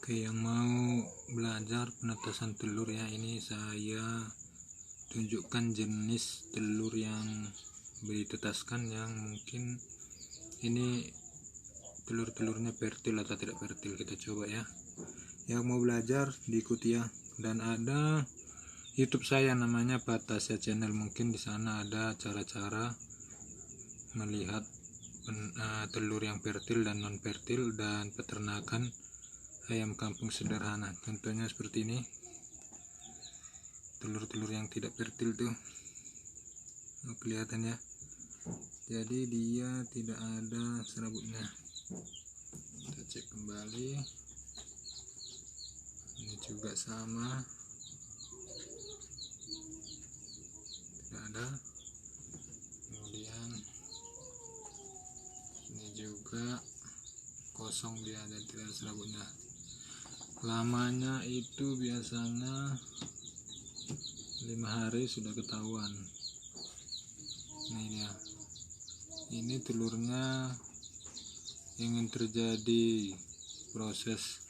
Oke, yang mau belajar penetasan telur ya, ini saya tunjukkan jenis telur yang ditetaskan, yang mungkin ini telur-telurnya fertil atau tidak fertil. Kita coba ya. Yang mau belajar diikuti ya. Dan ada YouTube saya namanya Patasya Channel, mungkin di sana ada cara-cara melihat telur yang fertil dan non fertil dan peternakan ayam kampung sederhana. Contohnya seperti ini, telur-telur yang tidak fertil tuh, kelihatan ya. Jadi dia tidak ada serabutnya. Kita cek kembali, ini juga sama, tidak ada. Kemudian ini juga kosong, dia dan tidak ada serabutnya. Lamanya itu biasanya 5 hari sudah ketahuan. Ini dia, ini telurnya ingin terjadi proses,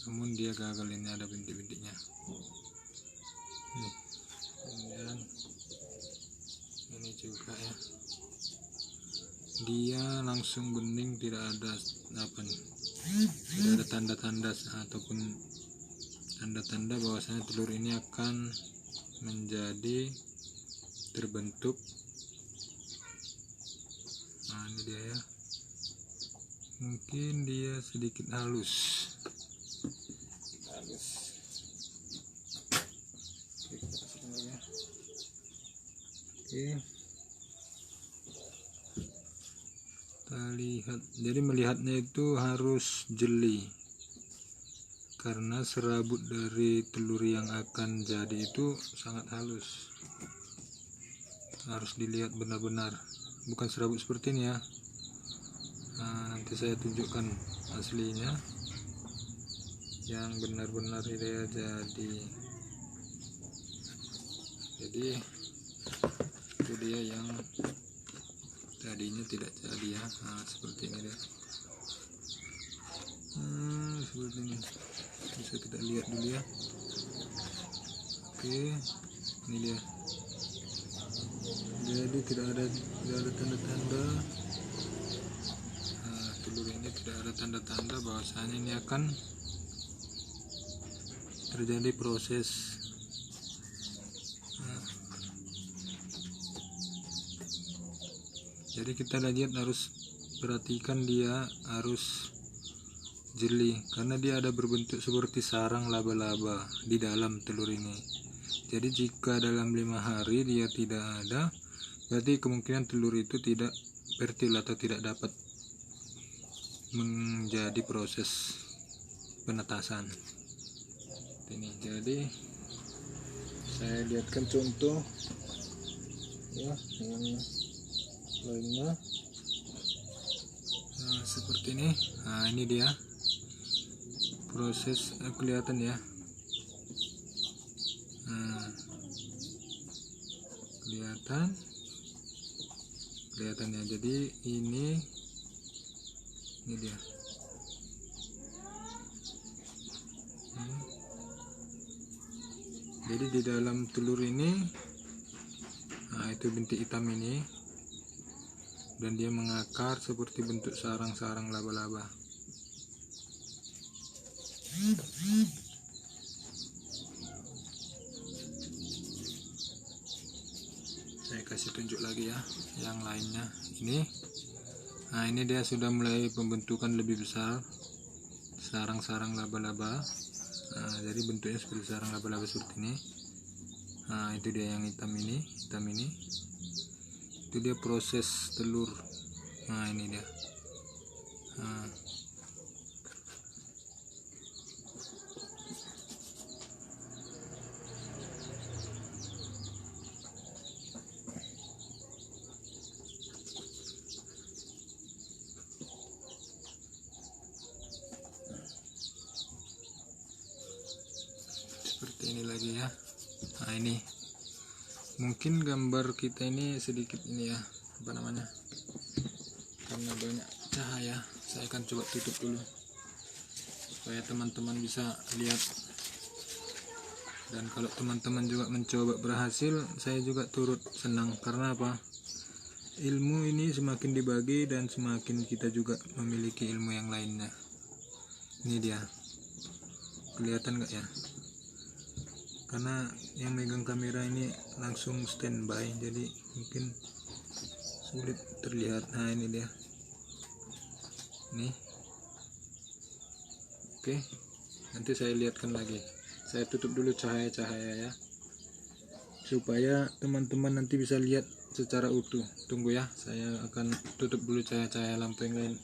namun dia gagal. Ini ada bintik-bintiknya. Kemudian ini juga ya, dia langsung bening, tidak ada apa nih, tidak ada tanda-tanda ataupun tanda-tanda bahwasanya telur ini akan menjadi terbentuk. Nah, ini dia ya, mungkin dia sedikit halus. Oke, kita lihat. Jadi melihatnya itu harus jeli, karena serabut dari telur yang akan jadi itu sangat halus. Harus dilihat benar-benar, bukan serabut seperti ini ya. Nah, nanti saya tunjukkan aslinya yang benar-benar dia jadi itu dia yang tadinya tidak jadi ya. Nah, seperti ini dia. Seperti ini, bisa kita lihat dulu ya. Oke, ini dia. Jadi tidak ada tanda-tanda. Nah, telur ini tidak ada tanda-tanda bahwasanya ini akan terjadi proses. Nah, jadi kita lihat, harus perhatikan, dia harus jeli karena dia ada berbentuk seperti sarang laba-laba di dalam telur ini. Jadi jika dalam 5 hari dia tidak ada, berarti kemungkinan telur itu tidak fertil atau tidak dapat menjadi proses penetasan. Ini jadi saya lihatkan contoh ya yang lainnya. Nah, seperti ini. Nah, ini dia proses, kelihatan ya. Nah, kelihatan ya. Jadi ini dia. Jadi di dalam telur ini, nah itu bintik hitam ini, dan dia mengakar seperti bentuk sarang-sarang laba-laba. Saya kasih tunjuk lagi ya yang lainnya. Ini, nah ini dia sudah mulai pembentukan lebih besar, sarang-sarang laba-laba. Nah, jadi bentuknya seperti sarang laba-laba seperti ini. Nah, itu dia yang hitam ini, itu dia proses telur. Nah, ini dia. Nah, seperti ini lagi ya. Nah, ini mungkin gambar kita ini sedikit ini ya, apa namanya, karena banyak cahaya. Saya akan coba tutup dulu. supaya teman-teman bisa lihat. Dan kalau teman-teman juga mencoba berhasil, saya juga turut senang. Karena apa? Ilmu ini semakin dibagi dan semakin kita juga memiliki ilmu yang lainnya. Ini dia, kelihatan nggak ya? Karena yang megang kamera ini langsung standby, jadi mungkin sulit terlihat. Nah ini dia, nih. Oke, nanti saya lihatkan lagi. Saya tutup dulu cahaya-cahaya ya, supaya teman-teman nanti bisa lihat secara utuh. Tunggu ya, saya akan tutup dulu cahaya-cahaya lampu yang lain.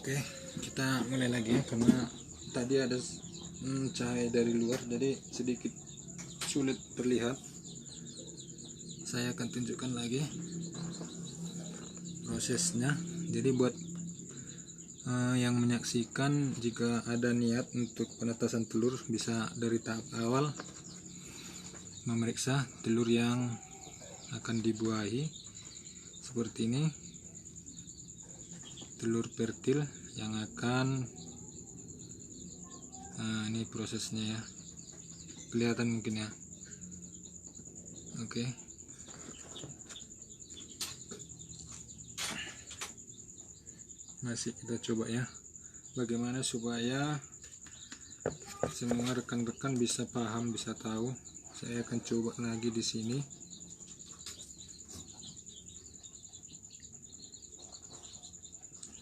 Oke, kita mulai lagi ya, karena tadi ada cahaya dari luar jadi sedikit sulit terlihat. Saya akan tunjukkan lagi prosesnya. Jadi buat yang menyaksikan, jika ada niat untuk penetasan telur, bisa dari tahap awal memeriksa telur yang akan dibuahi seperti ini. Telur pertil yang akan ini prosesnya ya, kelihatan mungkin ya. Oke, masih kita coba ya, bagaimana supaya semua rekan-rekan bisa paham, bisa tahu. Saya akan coba lagi di sini.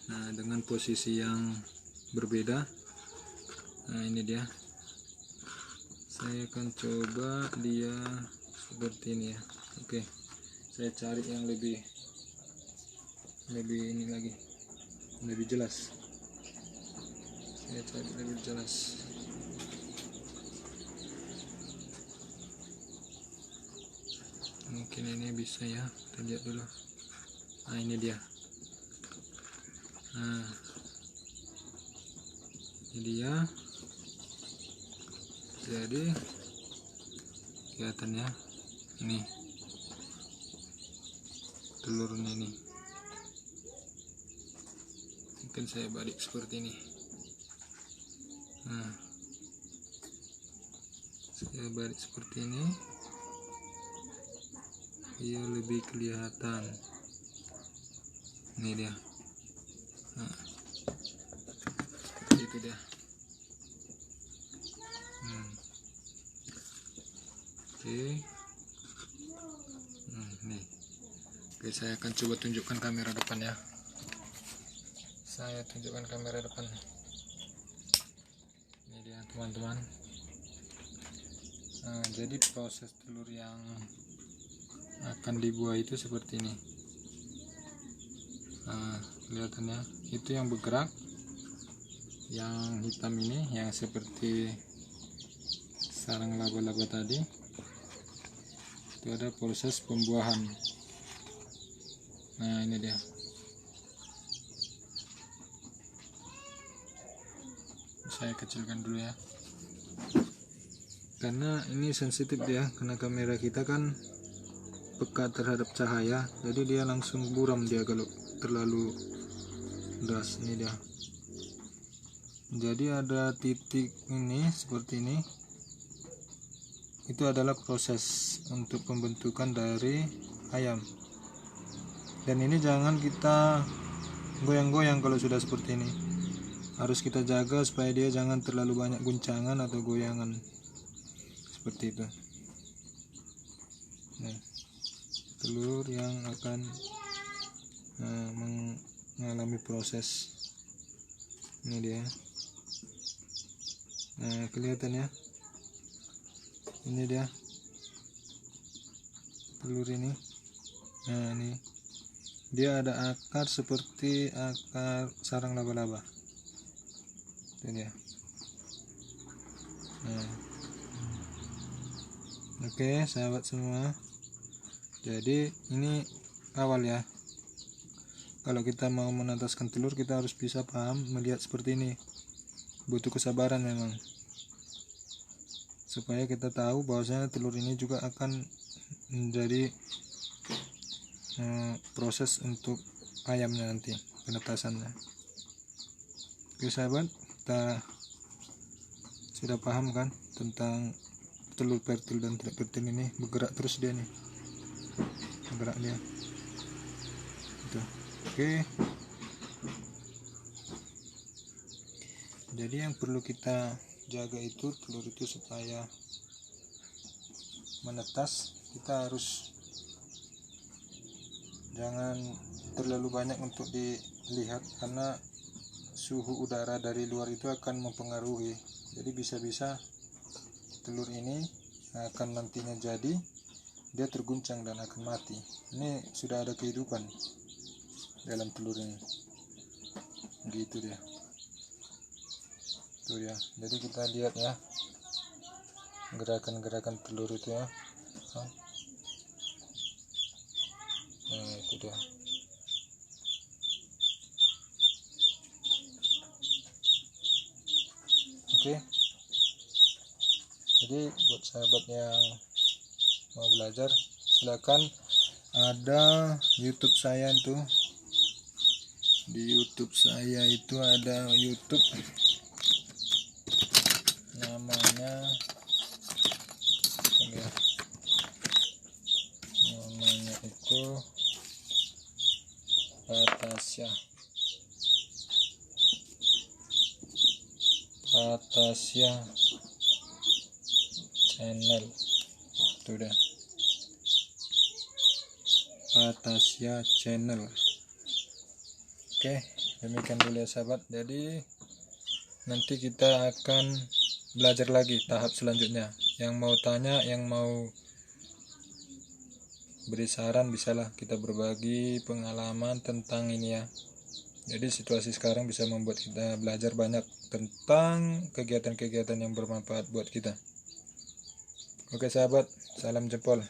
Nah, dengan posisi yang berbeda. Nah, ini dia. Saya akan coba dia seperti ini ya. Oke, saya cari yang lebih ini lagi, lebih jelas. Saya cari lebih jelas. Mungkin ini bisa ya, kita lihat dulu. Nah, ini dia. Nah, ini dia. Jadi kelihatan ya, ini telurnya ini. Mungkin saya balik seperti ini. Nah, saya balik seperti ini, dia lebih kelihatan. Ini dia. Nah, itu dia. Oke. Nih. Oke, saya akan coba tunjukkan kamera depan ya. Saya tunjukkan kamera depan. Ini dia teman-teman. Nah, jadi proses telur yang akan dibuah itu seperti ini. Nah, kelihatannya itu yang bergerak, yang hitam ini yang seperti sarang laba-laba tadi, itu ada proses pembuahan. Nah, ini dia. Saya kecilkan dulu ya, karena ini sensitif dia, karena kamera kita kan peka terhadap cahaya, jadi dia langsung buram dia kalau terlalu deras. Ini dia. Jadi ada titik ini seperti ini, itu adalah proses untuk pembentukan dari ayam. Dan ini jangan kita goyang-goyang kalau sudah seperti ini, harus kita jaga supaya dia jangan terlalu banyak guncangan atau goyangan seperti itu. Nah, telur yang akan mengalami proses ini dia. Nah, kelihatan ya, ini dia telur ini. Nah ini dia ada akar seperti akar sarang laba-laba, itu dia. Nah, oke sahabat semua, jadi ini awal ya. Kalau kita mau menetaskan telur, kita harus bisa paham melihat seperti ini. Butuh kesabaran memang, supaya kita tahu bahwasanya telur ini juga akan menjadi proses untuk ayamnya nanti, penetasannya. Oke sahabat, kita sudah paham kan tentang telur fertil dan tidak fertil ini. Bergerak terus dia nih, bergerak dia gitu. Oke, jadi yang perlu kita jaga itu telur itu supaya menetas. Kita harus jangan terlalu banyak untuk dilihat, karena suhu udara dari luar itu akan mempengaruhi. Jadi bisa-bisa telur ini akan nantinya jadi dia terguncang dan akan mati. Ini sudah ada kehidupan dalam telur ini, gitu dia. Tuh ya, jadi kita lihat ya gerakan-gerakan telur itu ya. Nah itu dia. Oke, jadi buat sahabat yang mau belajar, silakan, ada YouTube saya itu. Di YouTube saya itu ada YouTube, namanya itu Patasya Channel, itu udah Patasya Channel. Oke, demikian dulu ya sahabat. Jadi nanti kita akan belajar lagi tahap selanjutnya. Yang mau tanya, yang mau beri saran, bisalah kita berbagi pengalaman tentang ini ya. Jadi situasi sekarang bisa membuat kita belajar banyak tentang kegiatan-kegiatan yang bermanfaat buat kita. Oke sahabat, salam jempol.